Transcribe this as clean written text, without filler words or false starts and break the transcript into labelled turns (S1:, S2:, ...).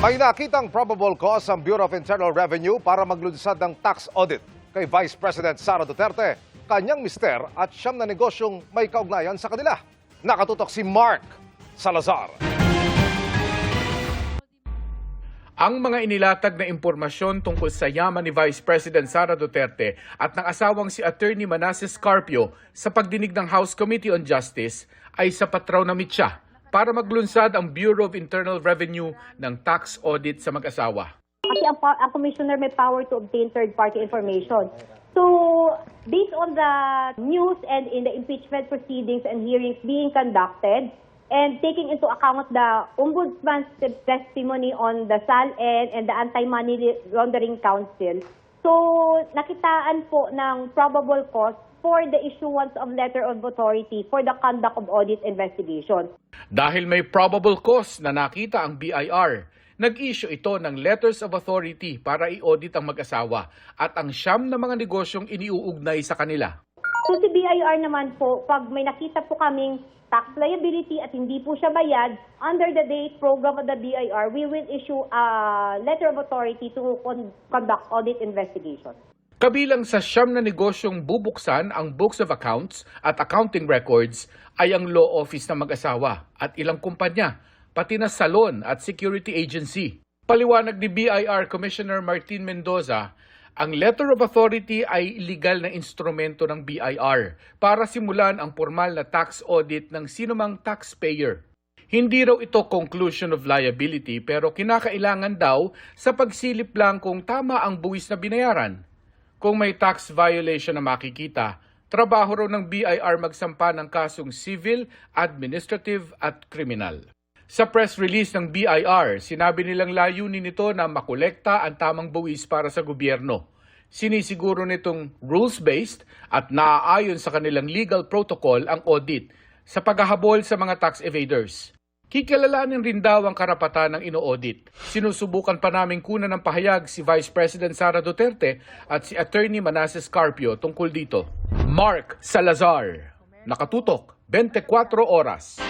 S1: May nakitang probable cause ang Bureau of Internal Revenue para maglunsad ng tax audit kay Vice President Sara Duterte, kanyang mister at siyam na negosyong may kaugnayan sa kanila. Nakatutok si Mark Salazar.
S2: Ang mga inilatag na impormasyon tungkol sa yaman ni Vice President Sara Duterte at ng asawang si Attorney Manasseh Scarpio sa pagdinig ng House Committee on Justice ay sapat raw na mitsa para maglunsad ang Bureau of Internal Revenue ng tax audit sa mag-asawa.
S3: Kasi ang commissioner may power to obtain third-party information. So, based on the news and in the impeachment proceedings and hearings being conducted, and taking into account the Ombudsman's testimony on the SALN and the Anti-Money Laundering Council, so nakitaan po ng probable cause for the issuance of letter of authority for the conduct of audit investigation.
S2: Dahil may probable cause na nakita ang BIR, nag-issue ito ng letters of authority para i-audit ang mag-asawa at ang siyam na mga negosyong iniuugnay sa kanila.
S3: So si BIR naman po, pag may nakita po kaming tax liability at hindi po siya bayad, under the date program of the BIR, we will issue a letter of authority to conduct audit investigation.
S2: Kabilang sa siyam na negosyong bubuksan ang books of accounts at accounting records ay ang law office ng mag-asawa at ilang kumpanya, pati na salon at security agency. Paliwanag ni BIR Commissioner Martin Mendoza, ang letter of authority ay legal na instrumento ng BIR para simulan ang formal na tax audit ng sinumang taxpayer. Hindi raw ito conclusion of liability pero kinakailangan daw sa pagsilip lang kung tama ang buwis na binayaran. Kung may tax violation na makikita, trabaho raw ng BIR magsampa ng kasong civil, administrative at criminal. Sa press release ng BIR, sinabi nilang layunin nito na makolekta ang tamang buwis para sa gobyerno. Sinisiguro nitong rules-based at naaayon sa kanilang legal protocol ang audit sa paghahabol sa mga tax evaders. Kikilalanin rin daw ang karapatan ng ino-audit. Sinusubukan pa naming kunan ng pahayag si Vice President Sara Duterte at si Attorney Manasseh Scarpio tungkol dito. Mark Salazar, nakatutok, 24 oras.